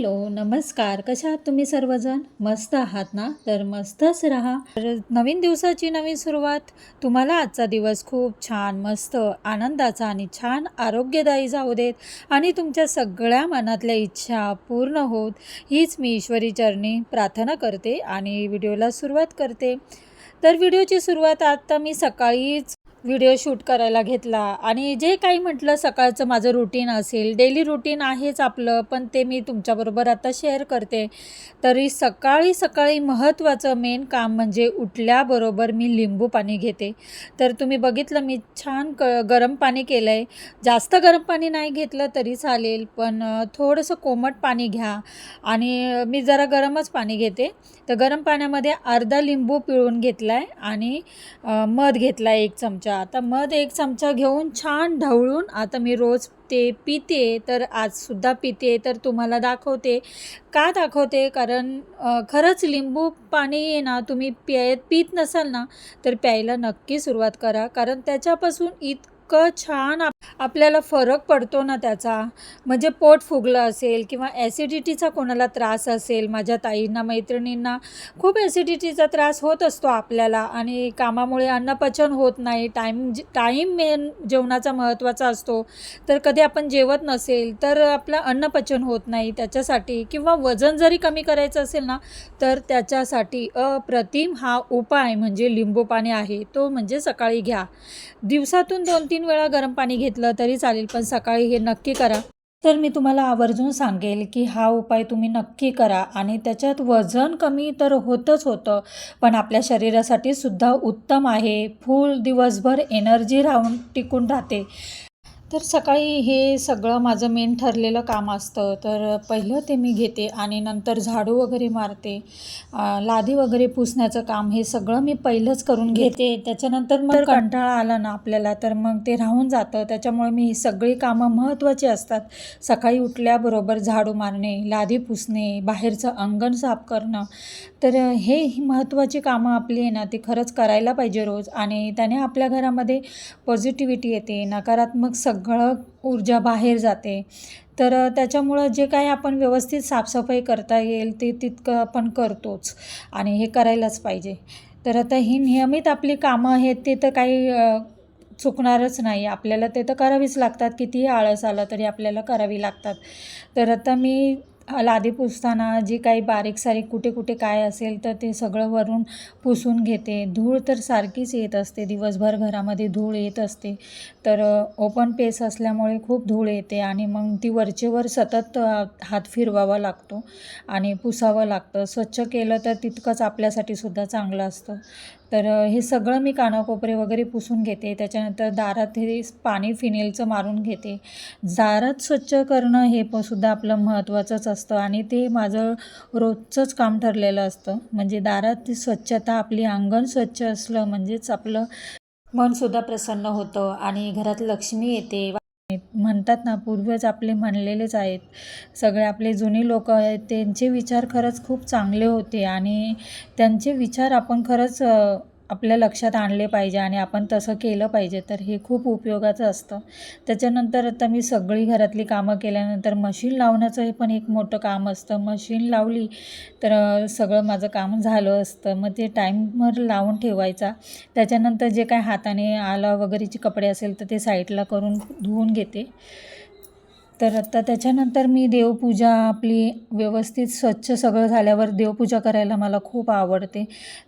Hello, नमस्कार. कशा आहात तुम्ही सर्वजण? मस्त आहात ना? तर मस्तच राहा. तर नवीन दिवसाची नवीन सुरुवात. तुम्हाला आजचा दिवस खूप छान, मस्त, आनंदाचा आणि छान आरोग्यदायी जाऊ देत आणि तुमच्या सगळ्या मनातल्या इच्छा पूर्ण होत, हीच मी ईश्वरी चरणी प्रार्थना करते आणि व्हिडिओला सुरुवात करते. तर व्हिडिओची सुरुवात आता मी सकाळीच व्हिडिओ शूट करायला घेतला आणि जे काही म्हटलं सकाळचं माझं रुटीन असेल, डेली रुटीन आहेच आपलं, पण ते मी तुमच्याबरोबर आता शेअर करते. तरी सकाळी सकाळी महत्त्वाचं मेन काम म्हणजे उठल्याबरोबर मी लिंबू पाणी घेते. तर तुम्ही बघितलं मी छान गरम पाणी केलं आहे. जास्त गरम पाणी नाही घेतलं तरी चालेल, पण थोडंसं कोमट पाणी घ्या आणि मी जरा गरमच पाणी घेते. तर गरम पाण्यामध्ये अर्धा लिंबू पिळून घेतला आहे आणि मध घेतला 1 चमचा. आता मध 1 चमचा घेऊन छान ढवळून आता मी रोज ते पिते. तर आजसुद्धा पिते. तर तुम्हाला दाखवते. का दाखवते? कारण खरंच लिंबू पाणी आहे ना, तुम्ही पीत नसाल ना, तर प्यायला नक्की सुरुवात करा. कारण त्याच्यापासून इतकं छान आपल्याला फरक पडतो ना त्याचा. म्हणजे पोट फुगलं असेल किंवा ॲसिडिटीचा कोणाला त्रास असेल, माझ्या ताईंना, मैत्रिणींना खूप ॲसिडिटीचा त्रास होत असतो आपल्याला आणि कामामुळे अन्नपचन होत नाही. टाईम मेन जेवणाचा महत्त्वाचा असतो. तर कधी आपण जेवत नसेल तर आपलं अन्नपचन होत नाही. त्याच्यासाठी किंवा वजन जरी कमी करायचं असेल ना, तर त्याच्यासाठी अप्रतिम हा उपाय म्हणजे लिंबू पाणी आहे. तो म्हणजे सकाळी घ्या. दिवसातून 2-3 वेळा गरम पाणी घेतलं तरी चालेल, पण सकाळी हे नक्की करा. तर मी तुम्हाला आवर्जून सांगेल की हा उपाय तुम्ही नक्की करा आणि त्याच्यात वजन कमी तर होतंच होतं, पण आपल्या शरीरासाठी सुद्धा उत्तम आहे. फुल दिवसभर एनर्जी टिकून राहते. तर सकाळी हे सगळं माझं मेन ठरलेलं काम असतं. तर पहिलं ते मी घेते आणि नंतर झाडू वगैरे मारते. लादी वगैरे पुसण्याचं काम हे सगळं मी पहिलंच करून घेते. त्याच्यानंतर मग कंटाळा आला ना आपल्याला तर मग ते राहून जातं. त्याच्यामुळे मी ही सगळी कामं महत्त्वाची असतात. सकाळी उठल्याबरोबर झाडू मारणे, लादी पुसणे, बाहेरचं अंगण साफ करणं. तर हे ही महत्त्वाची कामं आपली आहे ना, ती खरंच करायला पाहिजे रोज आणि त्याने आपल्या घरामध्ये पॉझिटिव्हिटी येते. नकारात्मक सगळं ऊर्जा बाहेर जाते. तर त्याच्यामुळं जे काही आपण व्यवस्थित साफसफाई करता येईल ते तितकं आपण करतोच आणि हे करायलाच पाहिजे. तर आता ही नियमित आपली कामं आहेत ते तर काही चुकणारच नाही. आपल्याला ते तर करावीच लागतात. कितीही आळस आला तरी आपल्याला करावी लागतात. तर आता मी लादी पुसताना जी काही बारीक-सारीक कुठे-कुठे काय असेल तर ते सगळं वरून पुसून घेते. धूळ तर सारखीच येत असते. दिवसभर घरामध्ये धूळ येत असते. तर ओपन पेस असल्यामुळे खूप धूळ येते आणि मग ती वरचेवर सतत हात फिरवावा लागतो आणि पुसावं लागतं. स्वच्छ केलं तर तितकंच आपल्यासाठी सुद्धा चांगलं असतं. तर हे सगळं मी कानाकोपरे वगैरे पुसून घेते. त्याच्यानंतर दारात हे पाणी फिनेलचं मारून घेते. दारात स्वच्छ करणं हे सुद्धा आपलं महत्त्वाचंच असतं आणि ते माझं रोजचंच काम ठरलेलं असतं. म्हणजे दारात ती स्वच्छता, आपली अंगण स्वच्छ असलं म्हणजेच आपलं मनसुद्धा प्रसन्न होतं आणि घरात लक्ष्मी येते. म्हणतात ना, पूर्वज आपले म्हणलेलेच आहेत. सगळे आपले जुनी लोकं आहेत, त्यांचे विचार खरंच खूप चांगले होते आणि त्यांचे विचार आपण खरंच आपल्या लक्षात आणले पाहिजे आणि आपण तसं केलं पाहिजे. तर हे खूप उपयोगाचं असतं. त्याच्यानंतर आता मी सगळी घरातली कामं केल्यानंतर मशीन लावण्याचं हे पण एक मोठं काम असतं. मशीन लावली तर सगळं माझं काम झालं असतं. मग ते टाईमर लावून ठेवायचा. त्याच्यानंतर जे काय हाताने आला वगैरेचे कपडे असेल तर ते साईडला करून धुवून घेते. तर आता त्याच्यानंतर मी देवपूजा आपली व्यवस्थित स्वच्छ सगळं झाल्यावर देवपूजा करायला मला खूप आवडते.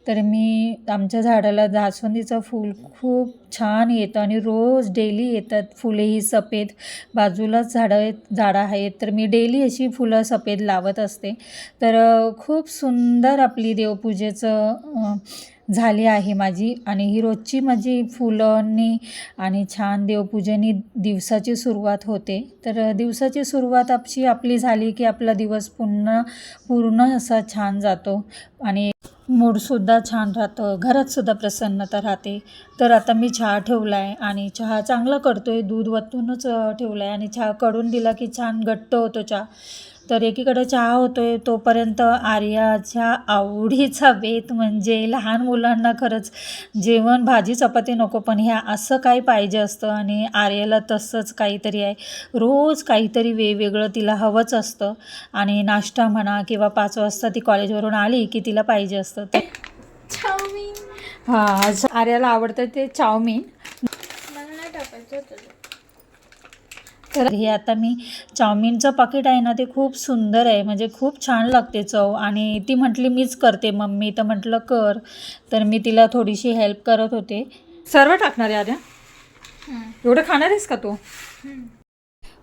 तर मी आमच्या झाडाला जास्वंदीचं फूल खूप छान येतं आणि रोज डेली येतात फुले ही सफेद. बाजूलाच झाडं आहेत तर मी डेली अशी फुलं सफेद लावत असते. तर खूप सुंदर आपली देवपूजेचं झाली आहे माझी आणि ही रोजची माझी फुलांनी आणि छान देवपूजेने दिवसाची सुरुवात होते. तर दिवसाची सुरुवात आपली झाली की आपला दिवस पूर्ण असा छान जातो आणि मूडसुद्धा छान राहतं. घरातसुद्धा प्रसन्नता राहते. तर आता मी चहा ठेवला आहे आणि चहा चांगला करतो आहे. दूध वतूनच ठेवला आहे आणि चहा कढून दिला की छान घट्ट होतो चहा. तर एकीकडे चहा होतोय तोपर्यंत आर्याच्या आवडीचा बेत म्हणजे लहान मुलांना खरंच जेवण भाजी चपाती नको, पण ह्या असं काही पाहिजे असतं आणि आर्याला तसंच काहीतरी आहे. रोज काहीतरी वेगवेगळं तिला हवंच असतं आणि नाश्ता म्हणा किंवा 5 वाजता ती कॉलेजवरून आली की तिला पाहिजे असतं. तर चाऊमिन हां, आज आर्याला आवडतं ते चाऊमिन. मला नाही टाकायचं होतं. तर हे आता मी चाऊमिनचं पाकिट आहे ना, ते खूप सुंदर आहे, म्हणजे खूप छान लागते चव. आणि ती म्हटली मीच करते मम्मी, तर म्हटलं कर. तर मी तिला थोडीशी हेल्प करत होते. सर्व टाकणार आहे आर्या? एवढं खाणार आहेस का तू?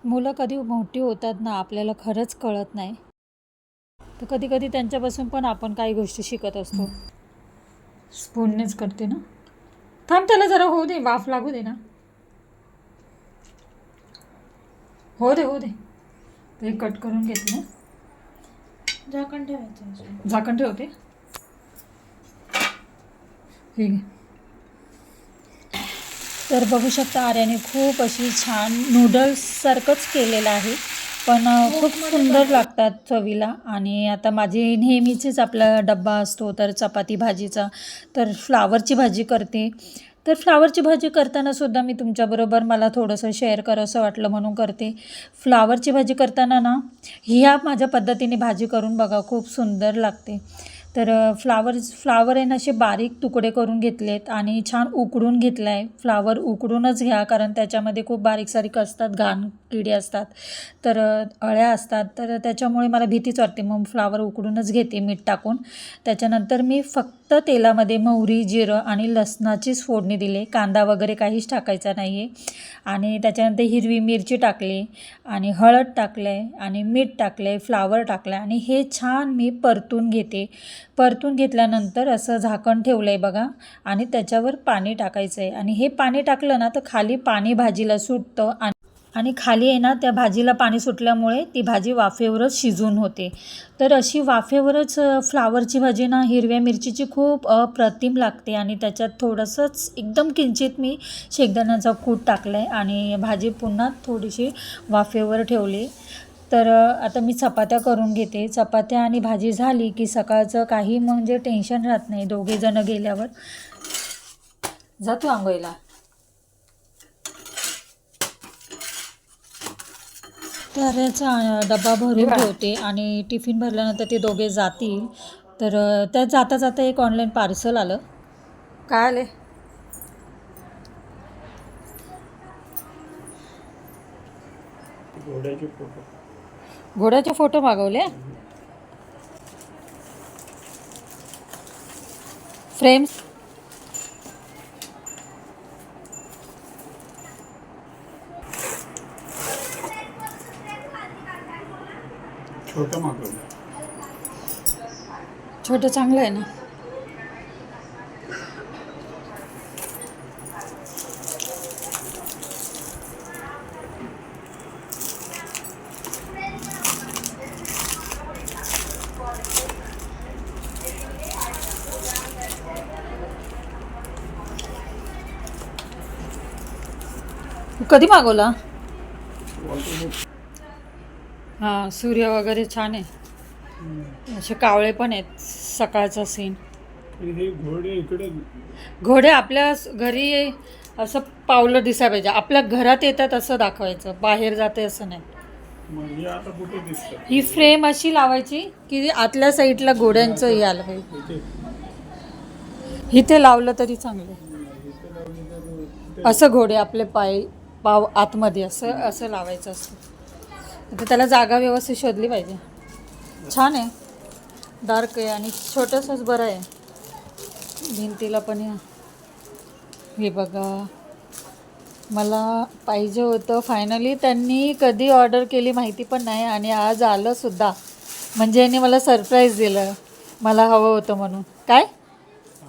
मुलं कधी मोठी होतात ना आपल्याला खरंच कळत नाही. तर कधी कधी त्यांच्यापासून पण आपण काही गोष्टी शिकत असतो. स्पूननेच करते ना. थांब, त्याला जरा होऊ दे, वाफ लागू दे ना. हो दे हो दे. ते कट करून घेतलं. झाकण ठेवायचं अजून. झाकण ठेवते. ठीक आहे. तर बघू शकता आर्याने खूप अशी छान नूडल्ससारखंच केलेलं आहे, पण खूप सुंदर लागतात चवीला. आणि आता माझी नेहमीचीच आपला डब्बा असतो तर चपाती भाजीचा, तर फ्लावरची भाजी करते. तर फ्लावरची भाजी करताना सुद्धा मी तुमच्याबरोबर मला थोडंसं शेअर करावंसं वाटलं म्हणून करते. फ्लावरची भाजी करताना ना ह्या माझ्या पद्धतीने भाजी करून बघा, खूप सुंदर लागते. तर फ्लावर आहे ना असे बारीक तुकडे करून घेतलेत आणि छान उकडून घेतला आहे. फ्लावर उकडूनच घ्या, कारण त्याच्यामध्ये खूप बारीक सारीक असतात, घाण किडे असतात, तर अळ्या असतात, तर त्याच्यामुळे मला भीतीच वाटते. मग फ्लावर उकडूनच घेते मीठ टाकून. त्याच्यानंतर मी फक्त तेलामध्ये मोहरी, जिरं आणि लसणाचीच फोडणी दिली. कांदा वगैरे काहीच टाकायचा नाही आहे. आणि त्याच्यानंतर हिरवी मिरची टाकली आणि हळद टाकलं आहे आणि मीठ टाकलं आहे, फ्लावर टाकलं आहे आणि हे छान मी परतून घेते. परतून घेतल्यानंतर असं झाकण ठेवलं आहे बघा, आणि त्याच्यावर पाणी टाकायचं आहे. आणि हे पाणी टाकलं ना तर खाली पाणी भाजीला सुटतं आणि खाली आहे ना त्या भाजीला पाणी सुटल्यामुळे ती भाजी वाफेवरच शिजून होते. तर अशी वाफेवरच फ्लावरची भाजी ना हिरव्या मिरचीची खूप अप्रतिम लागते. आणि त्याच्यात थोडंसंच एकदम किंचित मी शेंगदाण्याचा कूट टाकलं आहे आणि भाजी पुन्हा थोडीशी वाफेवर ठेवली. तर आता मी चपात्या करून घेते. चपात्या आणि भाजी झाली की सकाळचं काही म्हणजे टेन्शन राहत नाही. दोघेजणं गेल्यावर जातो आंघोळीला. तर याचा डबा भरून ठेवते आणि टिफिन भरल्यानंतर ते दोघे जातील. तर त्यात जाता जाता एक ऑनलाईन पार्सल आलं. काय आले? घोड्याचे फोटो मागवले. फ्रेम्स. छोटं मागवलं. छोटं चांगलं आहे ना. कधी मागवला? हां, सूर्य वगैरे छान आहे. असे कावळे पण आहेत. सकाळचा सीन. हे घोडे इकडे घोडे आपल्या घरी असं पावलं दिसायला पाहिजे. आपल्या घरात येतात असं दाखवायचं, बाहेर जाते असं नाही. म्हणजे आता कुठे दिसतात? ही फ्रेम अशी लावायची की आतल्या साईडला घोड्यांचं हे आलं पाहिजे. इथे लावलं तरी चांगलं. असं घोडे आपले पाव आतमध्ये असं असं लावायचं असतं. आता त्याला जागा व्यवस्थित शोधली पाहिजे. छान आहे, डार्क आहे आणि छोटंसंच बरं आहे. भिंतीला पण हे बघा, मला पाहिजे होतं. फायनली त्यांनी कधी ऑर्डर केली माहिती पण नाही आणि आज आलं सुद्धा. म्हणजे यांनी मला सरप्राईज दिलं, मला हवं होतं म्हणून. काय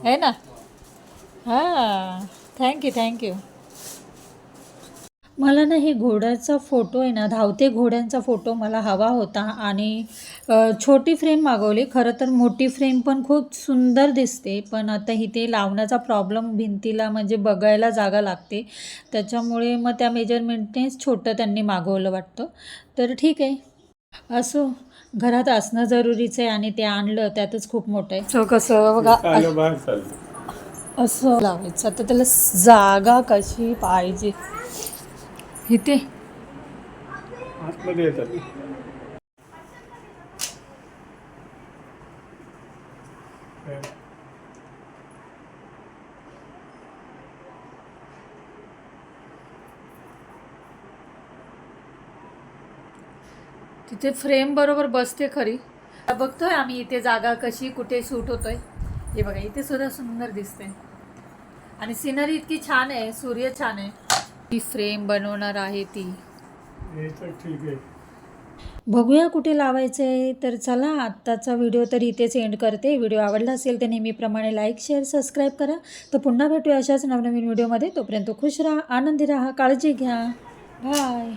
आहे ना. हां, थँक्यू. मला ना हे घोड्याचा फोटो आहे ना, धावते घोड्यांचा फोटो मला हवा होता आणि छोटी फ्रेम मागवली. खरं तर मोठी फ्रेम पण खूप सुंदर दिसते, पण आता इथे लावण्याचा प्रॉब्लेम भिंतीला म्हणजे बघायला जागा लागते. त्याच्यामुळे मग त्या मेजरमेंटनेच छोटं त्यांनी मागवलं वाटतं. तर ठीक आहे. असो, घरात असणं जरुरीचं आहे आणि ते आणलं त्यातच खूप मोठं आहे. सो कसं बघा आलं बाहेर चाललं. असं लावायचं. आता त्याला जागा कशी पाहिजे इथे. आतमध्ये येतात. तिथे फ्रेम बरोबर बसते खरी. बघतोय आम्ही इथे जागा कशी कुठे सूट होतोय. हे बघा इथे सुद्धा सुंदर दिसते आणि सिनरी इतकी छान आहे, सूर्य छान आहे. ती फ्रेम बनवणार आहे ती. हे तर ठीक आहे. बघूया कुठे लावायचं आहे. तर चला आत्ताचा व्हिडिओ तर इथेच एंड करते. व्हिडिओ आवडला असेल तर नेहमीप्रमाणे लाईक शेअर सबस्क्राईब करा. तर पुन्हा भेटूया अशाच नवनवीन व्हिडिओमध्ये. तोपर्यंत खुश राहा, आनंदी राहा, काळजी घ्या. बाय.